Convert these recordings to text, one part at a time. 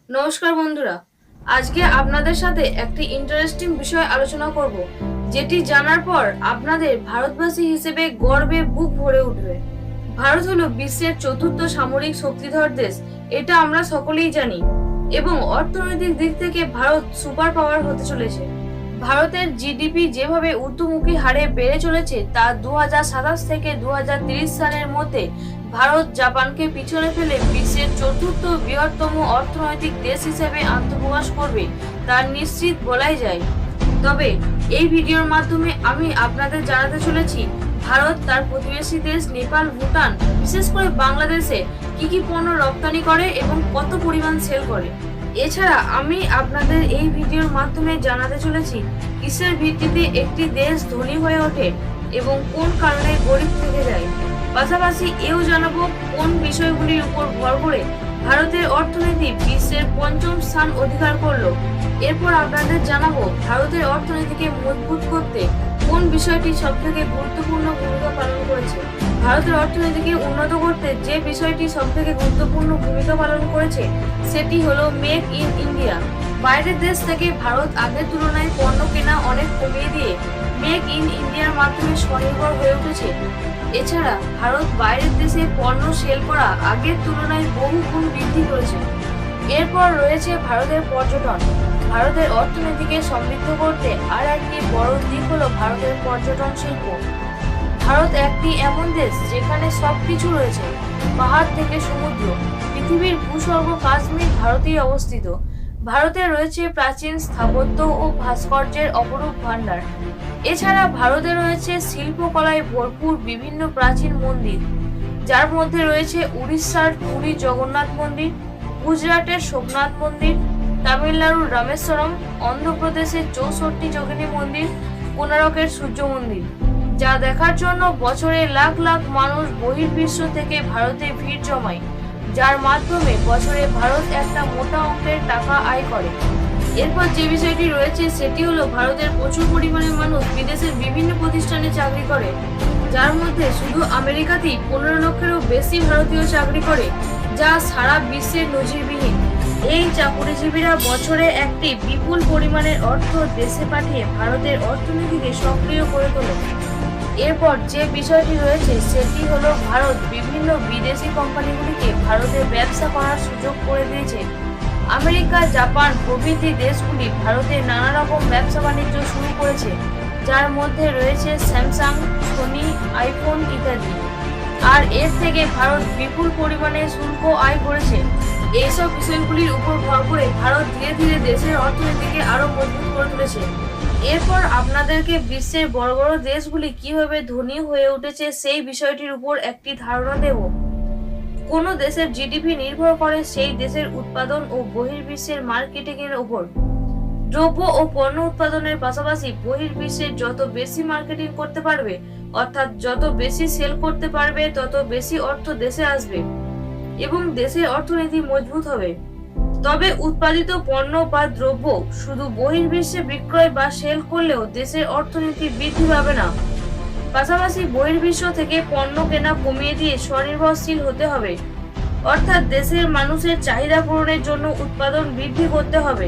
নমস্কার বন্ধুরা, আজকে আপনাদের সাথে একটি ইন্টারেস্টিং বিষয় আলোচনা করব, যেটি জানার পর আপনাদের ভারতবাসী হিসেবে গর্বে বুক ভরে উঠবে। ভারত হলো বিশ্বের চতুর্থ সামরিক শক্তিধর দেশ, এটা আমরা সকলেই জানি, এবং অর্থনৈতিক দিক থেকে ভারত সুপার পাওয়ার হতে চলেছে। ভারতের জিডিপি যেভাবে ঊর্ধ্বমুখী হারে বেড়ে চলেছে তা 2027 থেকে 2030 সালের মধ্যে ভারত জাপানকে পিছনে ফেলে বিশ্বের চতুর্থ বৃহত্তম অর্থনৈতিক দেশ হিসেবে আত্মপ্রকাশ করবে তা নিশ্চিত বলাই যায়। তবে এই ভিডিওর মাধ্যমে আমি আপনাদের জানাতে চলেছি ভারত তার প্রতিবেশী দেশ নেপাল, ভুটান, বিশেষ করে বাংলাদেশে কি কি পণ্য রপ্তানি করে এবং কত পরিমাণ সেল করে। এছাড়া আমি আপনাদের এই ভিডিওর মাধ্যমে জানাতে চলেছি কিসের ভিত্তিতে একটি দেশ ধনী হয়ে ওঠে এবং কোন কারণে গরিব থেকে যায়। পাশাপাশি এও জানাবো কোন বিষয়গুলির উপর ভর করে ভারতের অর্থনীতি বিশ্বের পঞ্চম স্থান অধিকার করলো। এরপর আপনাদের জানাবো ভারতের অর্থনীতিকে মজবুত করতে কোন বিষয়টি সবথেকে গুরুত্বপূর্ণ ভূমিকা পালন করেছে। ভারতের অর্থনীতিকে উন্নত করতে যে বিষয়টি সবথেকে গুরুত্বপূর্ণ ভূমিকা পালন করেছে সেটি হলো মেক ইন ইন্ডিয়া। বাইরের দেশ থেকে ভারত আগের তুলনায় পণ্য কেনা অনেক কমিয়ে দিয়ে মেক ইন ইন্ডিয়ার মাধ্যমে স্বনির্ভর হয়ে উঠেছে। এছাড়া ভারত বাইরের দেশে পণ্য সেল করা আগের তুলনায় বহু গুণ বৃদ্ধি করেছে। এরপর রয়েছে ভারতের পর্যটন। ভারতের অর্থনীতিকে সমৃদ্ধ করতে আর একটি বড় দিক হলো ভারতের পর্যটন শিল্প। ভারত একটি এমন দেশ যেখানে সবকিছু রয়েছে, পাহাড় থেকে সমুদ্র। পৃথিবীর ভূস্বর্গ কাশ্মীর ভারতেই অবস্থিত। ভারতে রয়েছে প্রাচীন স্থাপত্য ও ভাস্কর্যের অপরূপ ভান্ডার। এছাড়া ভারতে রয়েছে শিল্পকলায় ভরপুর বিভিন্ন প্রাচীন মন্দির, যার মধ্যে রয়েছে উড়িষ্যার পুরী জগন্নাথ মন্দির, গুজরাটের সোমনাথ মন্দির, তামিলনাড়ুর রামেশ্বরম, অন্ধ্রপ্রদেশের 64 যোগিনী মন্দির, কোণারকের সূর্য মন্দির, যা দেখার জন্য বছরে লাখ লাখ মানুষ বহির্বিশ্ব থেকে ভারতে ভিড় জমায়, যার মাধ্যমে বছরে ভারত একটা মোটা অঙ্কের টাকা আয় করে। এরপর যে বিষয়টি রয়েছে সেটি হলো ভারতের প্রচুর পরিমাণে মানুষ বিদেশের বিভিন্ন প্রতিষ্ঠানে চাকরি করে, যার মধ্যে শুধু আমেরিকাতেই 15 লক্ষেরও বেশি ভারতীয় চাকরি করে, যা সারা বিশ্বের নজিরবিহীন। এই চাকুরিজীবীরা বছরে একটি বিপুল পরিমাণের অর্থ দেশে পাঠিয়ে ভারতের অর্থনীতিকে সক্রিয় করে তোলে। এরপর যে বিষয়টি রয়েছে সেটি হলো ভারত বিভিন্ন বিদেশি কোম্পানিগুলিকে ভারতে ব্যবসা করার সুযোগ করে দিয়েছে। আমেরিকা, জাপান প্রভৃতি দেশগুলি ভারতে নানা রকম ব্যবসা বাণিজ্য শুরু করেছে, যার মধ্যে রয়েছে স্যামসাং, সোনি, আইফোন ইত্যাদি। আর এর থেকে ভারত বিপুল পরিমাণে শুল্ক আয় করেছে। এইসব বিষয়গুলির উপর ভর করে ভারত ধীরে ধীরে দেশের অর্থনীতিকে আরো মজবুত করে তুলেছে। এরপর আপনাদেরকে বিশ্বের বড় বড় দেশগুলি কিভাবে ধনী হয়ে উঠেছে সেই বিষয়টির উপর একটি ধারণা দেব। কোন দেশের জিডিপি নির্ভর করে সেই দেশের উৎপাদন ও বহির্বিশ্বের মার্কেটিং এর উপর। দ্রব্য ও পণ্য উৎপাদনের পাশাপাশি বহির্বিশ্বে যত বেশি মার্কেটিং করতে পারবে, অর্থাৎ যত বেশি সেল করতে পারবে, তত বেশি অর্থ দেশে আসবে এবং দেশের অর্থনীতি মজবুত হবে। তবে উৎপাদিত পণ্য বা দ্রব্য শুধু বহির্বিশ্বে বিক্রয় বা সেল করলেও দেশের অর্থনীতি বৃদ্ধি পাবে না। পাশাপাশি বহির্বিশ্ব থেকে পণ্য কেনা কমিয়ে দিয়ে স্বনির্ভরশীল হতে হবে, অর্থাৎ দেশের মানুষের চাহিদা পূরণের জন্য উৎপাদন বৃদ্ধি করতে হবে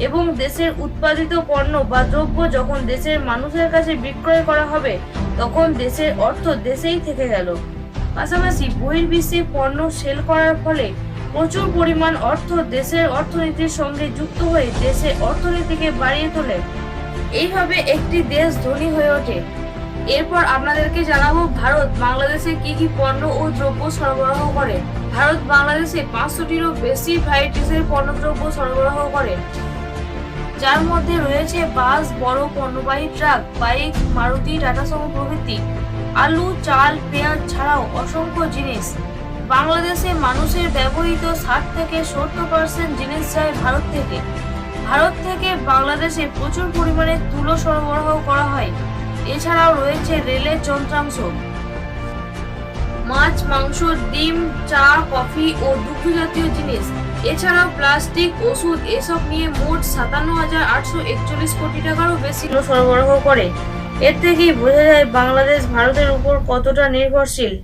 এবং দেশের উৎপাদিত পণ্য বা দ্রব্য যখন দেশের মানুষের কাছে বিক্রয় করা হবে তখন দেশের অর্থ দেশেই থেকে গেল। পাশাপাশি বহির্বিশ্বে পণ্য সেল করার ফলে প্রচুর পরিমাণ অর্থ দেশের অর্থনীতির সঙ্গে যুক্ত হয়ে দেশের অর্থনীতিকে বাড়িয়ে তোলে। এইভাবে একটি দেশ ধনী হয়ে ওঠে। এরপর আপনাদেরকে জানাবো ভারত বাংলাদেশে কি কি পণ্য ও দ্রব্য সরবরাহ করে। ভারত বাংলাদেশে 500টিরও বেশি ভ্যারাইটিসের পণ্যদ্রব্য সরবরাহ করে, যার মধ্যে রয়েছে বাস, বড় পণ্যবাহী truck, bike, Maruti, tata Sumo প্রভৃতি। আলু, চাল, পেঁয়াজ ছাড়াও অসংখ্য জিনিস। বাংলাদেশে মানুষের ব্যবহৃত 60 থেকে 70% জিনিস যায় ভারত থেকে। ভারত থেকে বাংলাদেশে প্রচুর পরিমাণে তুলো সরবরাহ করা হয়। এছাড়াও রয়েছে রেলের যন্ত্রাংশ, মাছ, মাংস, ডিম, চা, কফি ও দুগ্ধ জাতীয় জিনিস। এছাড়াও প্লাস্টিক, ওষুধ এসব নিয়ে মোট 57,841 কোটি টাকারও বেশি সরবরাহ করে। এর থেকেই বোঝা যায় বাংলাদেশ ভারতের উপর কতটা নির্ভরশীল।